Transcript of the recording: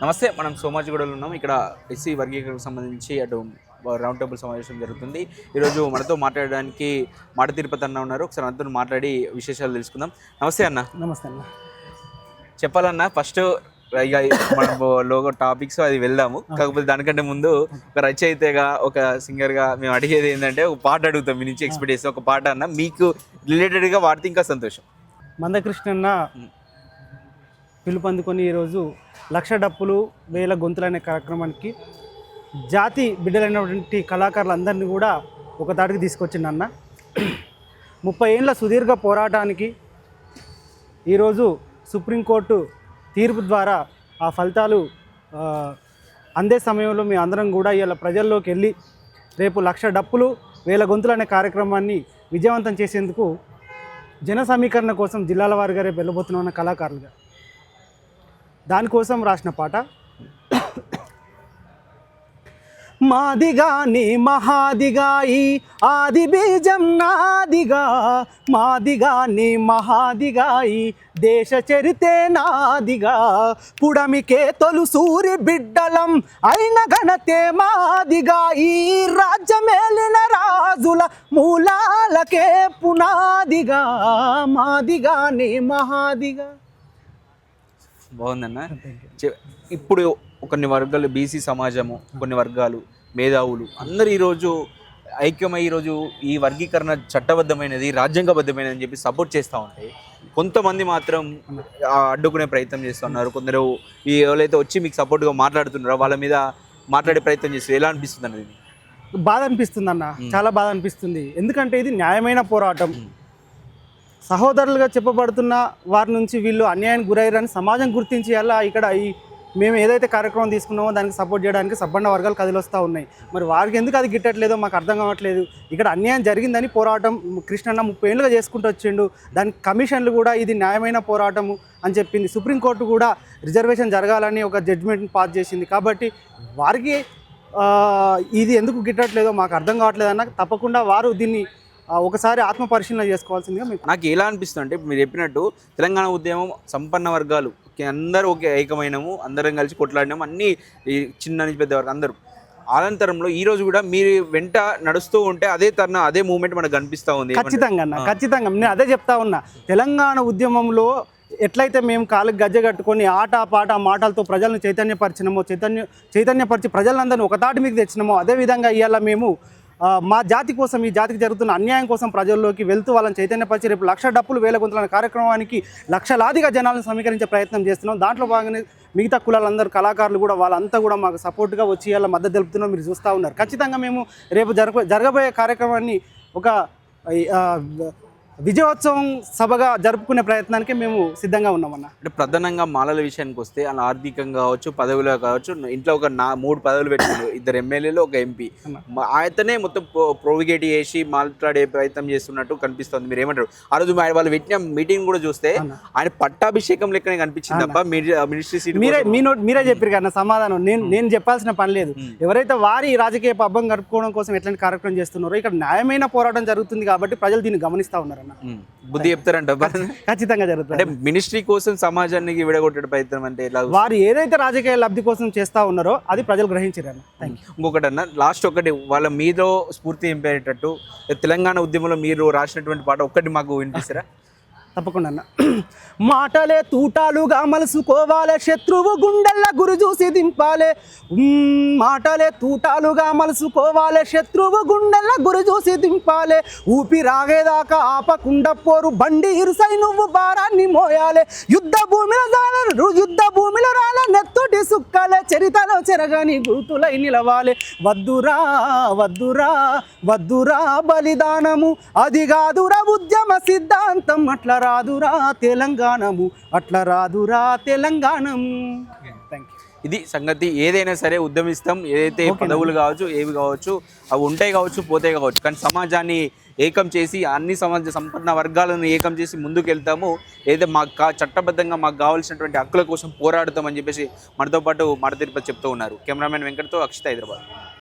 నమస్తే, మనం సోమాజిగూడలో ఉన్నాం. ఇక్కడ ఎస్సీ వర్గీకరణకు సంబంధించి అటు రౌండ్ టేబుల్ సమావేశం జరుగుతుంది. ఈరోజు మనతో మాట్లాడడానికి మాట తిరుపతి అన్న ఉన్నారు. ఒకసారి మనతో మాట్లాడి విశేషాలు తెలుసుకుందాం. నమస్తే అన్న. నమస్తే అన్న. చెప్పాలన్నా ఫస్ట్ ఇక మనం లోగో టాపిక్స్ అది వెళ్దాము. కాకపోతే దానికంటే ముందు ఒక రచయితగా ఒక సింగర్గా మేము అడిగేది ఏంటంటే ఒక పాట అడుగుతాం. మీ నుంచి ఎక్స్పెక్ట్ చేస్తాం. ఒక పాట అన్న మీకు రిలేటెడ్గా వాడితే ఇంకా సంతోషం. మందకృష్ణన్న పిలుపందుకొని ఈరోజు లక్ష డప్పులు వేల గొంతులు అనే కార్యక్రమానికి జాతి బిడ్డలైనటువంటి కళాకారులందరినీ కూడా ఒక తాటికి తీసుకొచ్చిందన్న. 30 ఏళ్ళ సుదీర్ఘ పోరాటానికి ఈరోజు సుప్రీంకోర్టు తీర్పు ద్వారా ఆ ఫలితాలు అందే సమయంలో మేము అందరం కూడా ఇలా ప్రజల్లోకి వెళ్ళి రేపు లక్ష డప్పులు వేల గొంతులు అనే కార్యక్రమాన్ని విజయవంతం చేసేందుకు జన సమీకరణ కోసం జిల్లాల వారిగా రేపు వెళ్ళబోతున్న కళాకారులుగా దానికోసం రాసిన పాట. మాదిగా నీ మహాదిగా ఈ ఆది బీజం నాదిగా, మాదిగా నీ మహాదిగా ఈ దేశ చరితే నాదిగా, పుడమికే తొలు సూరి బిడ్డలం అయిన ఘనతే మాదిగా, ఈ రాజ్యమేలిన రాజుల మూలాలకే పునాదిగా, మాదిగా నీ మహాదిగా. బాగుందన్న. ఇప్పుడు కొన్ని వర్గాలు బీసీ సమాజము, కొన్ని వర్గాలు మేధావులు అందరూ ఈరోజు ఐక్యమై ఈరోజు ఈ వర్గీకరణ చట్టబద్ధమైనది, రాజ్యాంగబద్ధమైనది అని చెప్పి సపోర్ట్ చేస్తూ ఉంటాయి. కొంతమంది మాత్రం అడ్డుకునే ప్రయత్నం చేస్తున్నారు. కొందరు ఈ ఎవరైతే వచ్చి మీకు సపోర్ట్గా మాట్లాడుతున్నారో వాళ్ళ మీద మాట్లాడే ప్రయత్నం చేస్తారు. ఎలా అనిపిస్తుంది అన్నది? బాధ అనిపిస్తుంది అన్న, చాలా బాధ అనిపిస్తుంది. ఎందుకంటే ఇది న్యాయమైన పోరాటం. సహోదరులుగా చెప్పబడుతున్న వారి నుంచి వీళ్ళు అన్యాయానికి గురయ్యారని సమాజం గుర్తించి అలా ఇక్కడ ఈ మేము ఏదైతే కార్యక్రమం తీసుకున్నామో దానికి సపోర్ట్ చేయడానికి సబ్బండ వర్గాలు కదిలొస్తూ ఉన్నాయి. మరి వారికి ఎందుకు అది గిట్టట్లేదో మాకు అర్థం కావట్లేదు. ఇక్కడ అన్యాయం జరిగిందని పోరాటం కృష్ణన్న 30 ఏళ్ళుగా చేసుకుంటూ వచ్చిండు. దానికి కమిషన్లు కూడా ఇది న్యాయమైన పోరాటము అని చెప్పింది. సుప్రీంకోర్టు కూడా రిజర్వేషన్ జరగాలని ఒక జడ్జిమెంట్ పాస్ చేసింది. కాబట్టి వారికి ఇది ఎందుకు గిట్టట్లేదో మాకు అర్థం కావట్లేదు అన్న. తప్పకుండా వారు దీన్ని ఒకసారి ఆత్మ పరిశీలన చేసుకోవాల్సిందిగా నాకు ఎలా అనిపిస్తుంది అంటే, మీరు చెప్పినట్టు తెలంగాణ ఉద్యమం సంపన్న వర్గాలు అందరూ ఒకే ఏకమైనము, అందరం కలిసి కొట్లాడినాము, అన్నీ చిన్న నుంచి పెద్ద వరకు అందరూ. అనంతరంలో ఈ రోజు కూడా మీరు వెంట నడుస్తూ ఉంటే అదే తరుణ అదే మూమెంట్ మనకు కనిపిస్తూ ఉంది. ఖచ్చితంగా అన్న, ఖచ్చితంగా నేను అదే చెప్తా ఉన్నా. తెలంగాణ ఉద్యమంలో ఎట్లయితే మేము కాళ్ళకి గజ్జ కట్టుకొని ఆట పాట మాటలతో ప్రజలను చైతన్యపరిచి ప్రజలందరినీ ఒక తాటి మీకు తెచ్చినామో, అదేవిధంగా ఇవాళ మేము మా జాతి కోసం, ఈ జాతికి జరుగుతున్న అన్యాయం కోసం ప్రజల్లోకి వెళ్తూ వాళ్ళని చైతన్యపరిచి రేపు లక్ష డప్పులు వేల గొంతుల కార్యక్రమానికి లక్షలాదిగా జనాలను సమీకరించే ప్రయత్నం చేస్తున్నాం. దాంట్లో భాగంగానే మిగతా కులాలందరూ కళాకారులు కూడా వాళ్ళంతా కూడా మాకు సపోర్ట్గా వచ్చి వాళ్ళ మద్దతు తెలుపుతున్నాం. మీరు చూస్తూ ఉన్నారు. ఖచ్చితంగా మేము రేపు జరగబోయే కార్యక్రమాన్ని ఒక విజయోత్సవం సభగా జరుపుకునే ప్రయత్నానికి మేము సిద్ధంగా ఉన్నామన్న. అంటే ప్రధానంగా మాలల విషయానికి వస్తే అలా ఆర్థికంగా కావచ్చు, పదవిలో కావచ్చు, ఇంట్లో ఒక 3 పదవులు పెట్టుకున్నారు, 2 ఎమ్మెల్యేలు, 1 ఎంపీ. ఆయననే మొత్తం ప్రోవిగేట్ చేసి మాట్లాడే ప్రయత్నం చేస్తున్నట్టు కనిపిస్తుంది. మీరు ఏమంటారు? ఆ రోజు వాళ్ళు పెట్టిన మీటింగ్ కూడా చూస్తే ఆయన పట్టాభిషేకం లెక్కనే కనిపించింది తప్ప మినిస్ట్రీ సీట్ మీరే చెప్పారు కదా సమాధానం. నేను చెప్పాల్సిన పని లేదు. ఎవరైతే వారి రాజకీయ పబ్బం గడుపుకోవడం కోసం ఎట్లాంటి కార్యక్రమం చేస్తున్నారో ఇక్కడ న్యాయమైన పోరాటం జరుగుతుంది కాబట్టి ప్రజలు దీన్ని గమనిస్తూ ఉన్నారు. బుద్ధి చెప్తారంట. ఖచ్చితంగా జరుగుతుంది. అంటే మినిస్ట్రీ కోసం సమాజానికి విడగొట్టే ప్రయత్నం అంటే వారు ఏదైతే రాజకీయ లబ్ధి కోసం చేస్తా ఉన్నారో అది ప్రజలు గ్రహించారు. ఇంకొకటి అన్న, లాస్ట్ ఒకటి వాళ్ళ మీలో స్ఫూర్తి నింపేటట్టు తెలంగాణ ఉద్యమంలో మీరు రాసినటువంటి పాట ఒక్కటి మాకు వినిపిస్తారా? తప్పకుండా అన్న. మాటలే తూటాలుగా మలుసుకోవాలే, శత్రువు గుండెల్ల గురి చూసి దింపాలే. మాటలే తూటాలుగా మలుసుకోవాలే, శత్రువు గుండెల్ల గురి చూసి దింపాలే. ఊపిరాగేదాకా ఆపకుండా పోరు బండి ఇరుసై నువ్వు భారాన్ని మోయాలే. యుద్ధ భూమిలో రాల నెత్తుటి సుక్కలే, చరితలో చెరగని గుర్తులై నిలవాలే. వద్దురా వద్దురా వద్దురా బలిదానము, అది కాదురా ఉద్యమ సిద్ధాంతం. అట్లా రాదురా తెలంగాణము, అట్లా రాదురా తెలంగాణము. ఇది సంగతి. ఏదైనా సరే ఉద్యమిస్తాం. ఏదైతే పదవులు కావచ్చు, ఏవి కావచ్చు, అవి ఉంటాయి కావచ్చు, పోతే కావచ్చు, కానీ సమాజాన్ని ఏకం చేసి అన్ని సంపన్న వర్గాలను ఏకం చేసి ముందుకు వెళ్తాము. ఏదైతే మాకు చట్టబద్ధంగా మాకు కావాల్సినటువంటి హక్కుల కోసం పోరాడుతామని చెప్పేసి మనతో పాటు మాట తిరుపతి చెప్తూ ఉన్నారు. కెమెరామెన్ వెంకట్తో అక్షిత్, హైదరాబాద్.